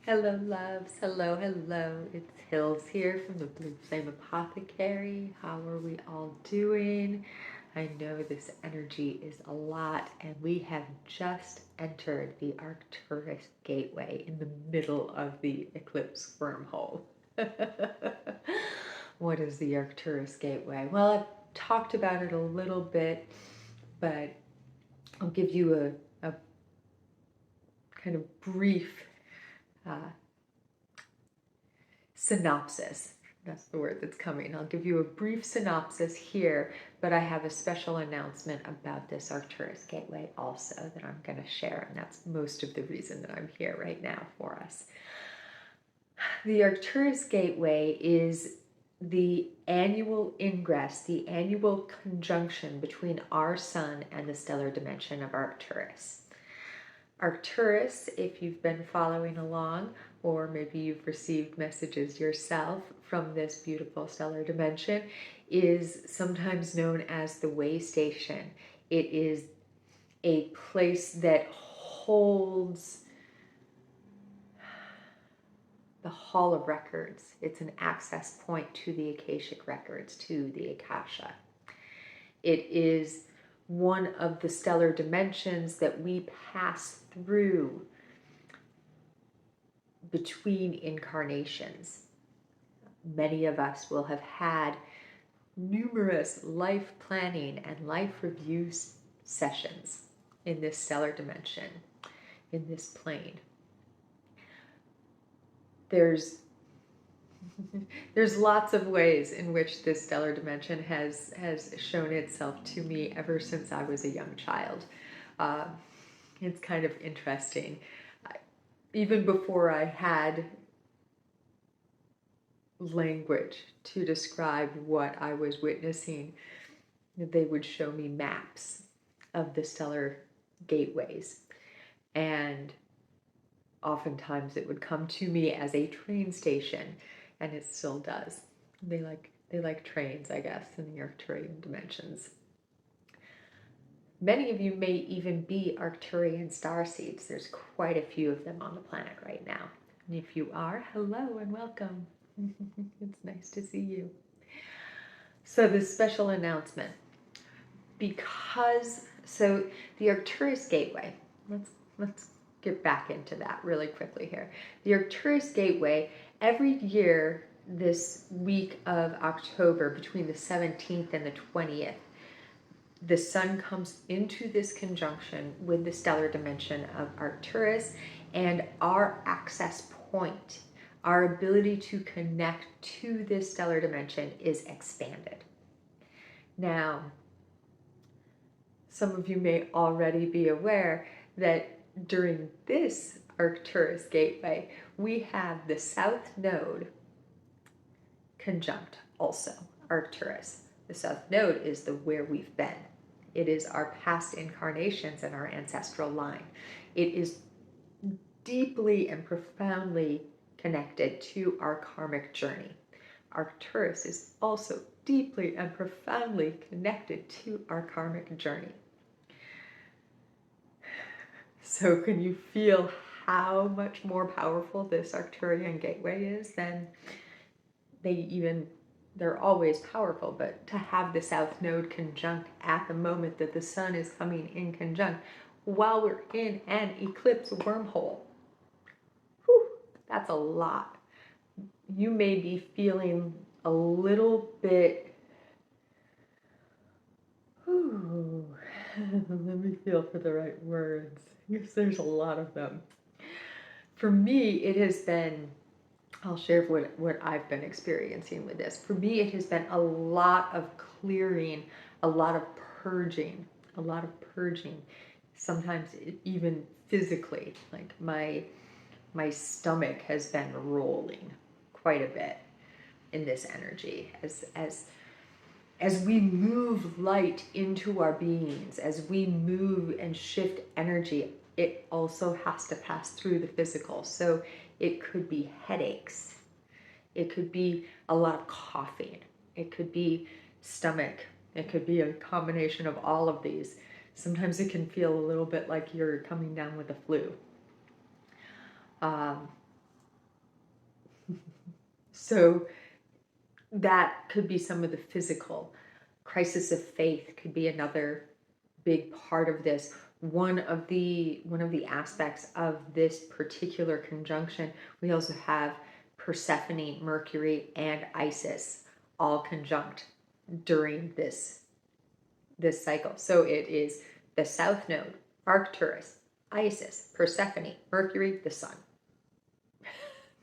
Hello, loves. Hello, hello. It's Hills here from the Blue Flame Apothecary. How are we all doing? I know this energy is a lot, and we have just entered the Arcturus Gateway in the middle of the Eclipse Wormhole. What is the Arcturus Gateway? Well, I've talked about it a little bit, but I'll give you a kind of brief synopsis. That's the word that's coming. I'll give you a brief synopsis here, but I have a special announcement about this Arcturus Gateway also that I'm going to share, and that's most of the reason that I'm here right now for us. The Arcturus Gateway is the annual ingress, the annual conjunction between our sun and the stellar dimension of Arcturus. Arcturus, if you've been following along, or maybe you've received messages yourself from this beautiful stellar dimension, is sometimes known as the way station. It is a place that holds the Hall of Records. It's an access point to the Akashic Records, to the Akasha. It is one of the stellar dimensions that we pass through between incarnations. Many of us will have had numerous life planning and life review sessions in this stellar dimension, in this plane. There's lots of ways in which this stellar dimension has shown itself to me ever since I was a young child. It's kind of interesting. Even before I had language to describe what I was witnessing, they would show me maps of the stellar gateways. And oftentimes it would come to me as a train station, and it still does. They like trains, I guess, in the Arcturian dimensions. Many of you may even be Arcturian starseeds. There's quite a few of them on the planet right now. And if you are, hello and welcome. It's nice to see you. So this special announcement, so the Arcturus Gateway, let's get back into that really quickly here. The Arcturus Gateway, every year this week of October, between the 17th and the 20th, the sun comes into this conjunction with the stellar dimension of Arcturus, and our access point, our ability to connect to this stellar dimension, is expanded. Now, some of you may already be aware that during this Arcturus Gateway, we have the South Node conjunct also Arcturus. The South Node is the where we've been. It is our past incarnations and our ancestral line. It is deeply and profoundly connected to our karmic journey. Arcturus is also deeply and profoundly connected to our karmic journey. So can you feel how much more powerful this Arcturian gateway is than they're always powerful, but to have the South Node conjunct at the moment that the sun is coming in conjunct while we're in an eclipse wormhole, whew, that's a lot. You may be feeling a little bit, let me feel for the right words, because there's a lot of them. For me, it has been, I'll share what I've been experiencing with this. For me, it has been a lot of clearing, a lot of purging, sometimes even physically. Like my stomach has been rolling quite a bit in this energy as we move light into our beings, as we move and shift energy. It also has to pass through the physical. So it could be headaches. It could be a lot of coughing. It could be stomach. It could be a combination of all of these. Sometimes it can feel a little bit like you're coming down with the flu. So that could be some of the physical. Crisis of faith could be another big part of this. One of the aspects of this particular conjunction, we also have Persephone, Mercury, and Isis all conjunct during this cycle. So it is the South Node, Arcturus, Isis, Persephone, Mercury, the Sun.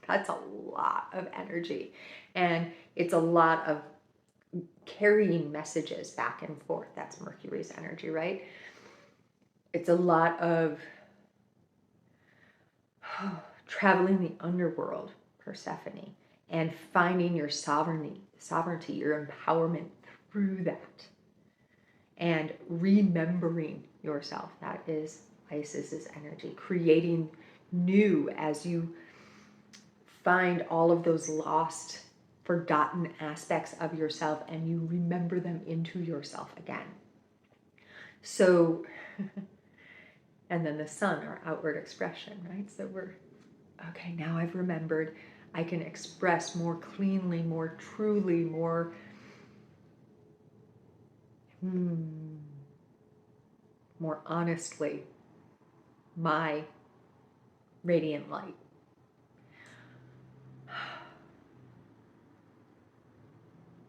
That's a lot of energy, and it's a lot of carrying messages back and forth. That's Mercury's energy, right? It's a lot of traveling the underworld, Persephone, and finding your sovereignty, your empowerment through that, and remembering yourself. That is Isis's energy, creating new as you find all of those lost, forgotten aspects of yourself and you remember them into yourself again. So, and then the Sun, our outward expression, right? So we're, okay, now I've remembered, I can express more cleanly, more truly, more, more honestly, my radiant light.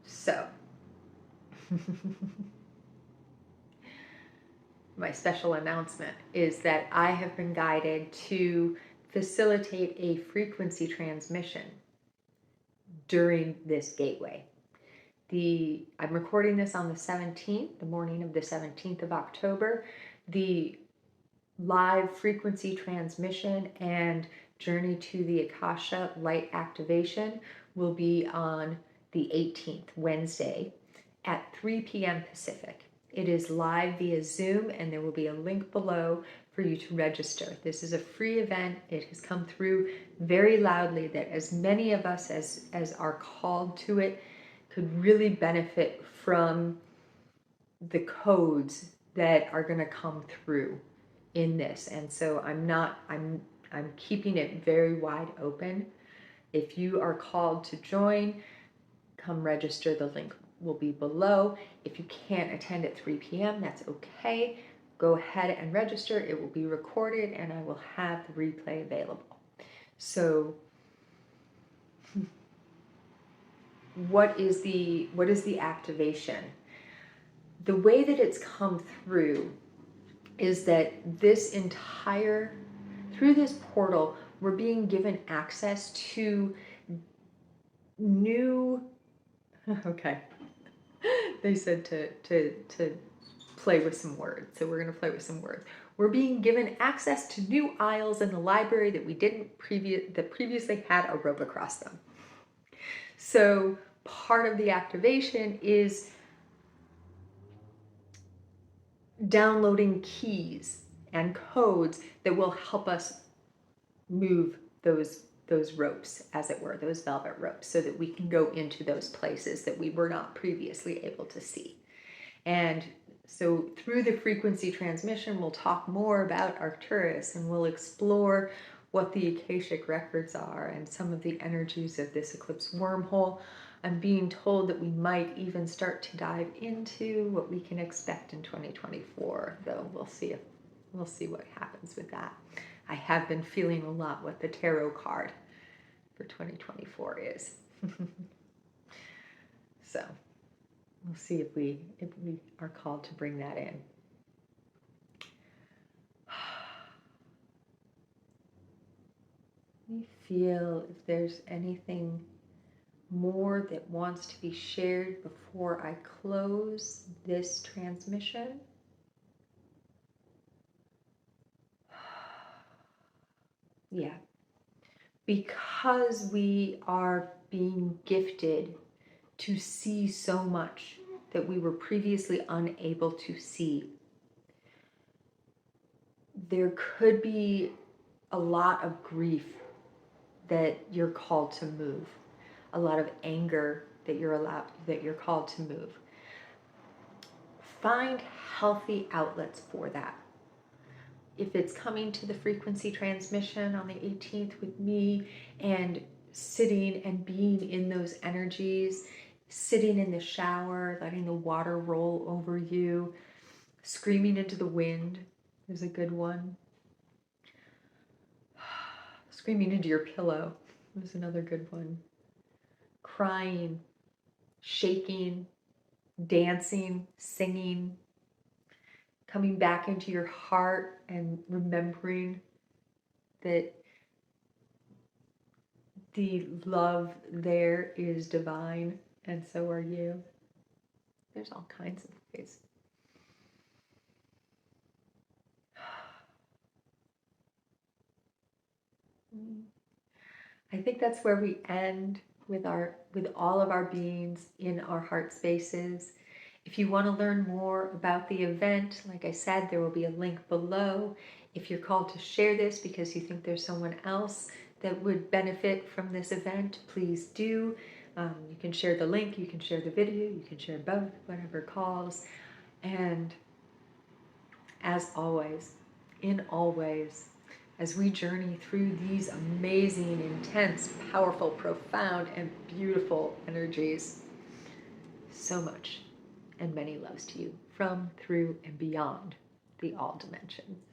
So, my special announcement is that I have been guided to facilitate a frequency transmission during this gateway. I'm recording this on the 17th, the morning of the 17th of October. The live frequency transmission and Journey to the Akasha light activation will be on the 18th, Wednesday, at 3 p.m. Pacific. It is live via Zoom, and there will be a link below for you to register. This is a free event. It has come through very loudly that as many of us as are called to it could really benefit from the codes that are going to come through in this. And so I'm keeping it very wide open. If you are called to join, come register. The link will be below. If you can't attend at 3 p.m., that's okay. Go ahead and register. It will be recorded and I will have the replay available. So what is the activation? The way that it's come through is that through this portal, we're being given access to new, okay, they said to play with some words, so we're going to play with some words. We're being given access to new aisles in the library that we previously had a rope across them. So part of the activation is downloading keys and codes that will help us move those ropes, as it were, those velvet ropes, so that we can go into those places that we were not previously able to see. And so through the frequency transmission, we'll talk more about Arcturus, and we'll explore what the Akashic Records are and some of the energies of this eclipse wormhole. I'm being told that we might even start to dive into what we can expect in 2024, though we'll see what happens with that. I have been feeling a lot what the tarot card for 2024 is. So we'll see if we are called to bring that in. Let me feel if there's anything more that wants to be shared before I close this transmission. Yeah, because we are being gifted to see so much that we were previously unable to see. There could be a lot of grief that you're called to move, a lot of anger that you're called to move. Find healthy outlets for that. If it's coming to the frequency transmission on the 18th with me and sitting and being in those energies, sitting in the shower, letting the water roll over you, screaming into the wind is a good one. Screaming into your pillow is another good one. Crying, shaking, dancing, singing, coming back into your heart and remembering that the love there is divine, and so are you. There's all kinds of ways. I think that's where we end with all of our beings in our heart spaces. If you want to learn more about the event, like I said, there will be a link below. If you're called to share this because you think there's someone else that would benefit from this event, please do. You can share the link, you can share the video, you can share both, whatever calls. And as always, in all ways, as we journey through these amazing, intense, powerful, profound, and beautiful energies, so much and many loves to you from, through, and beyond the all dimensions.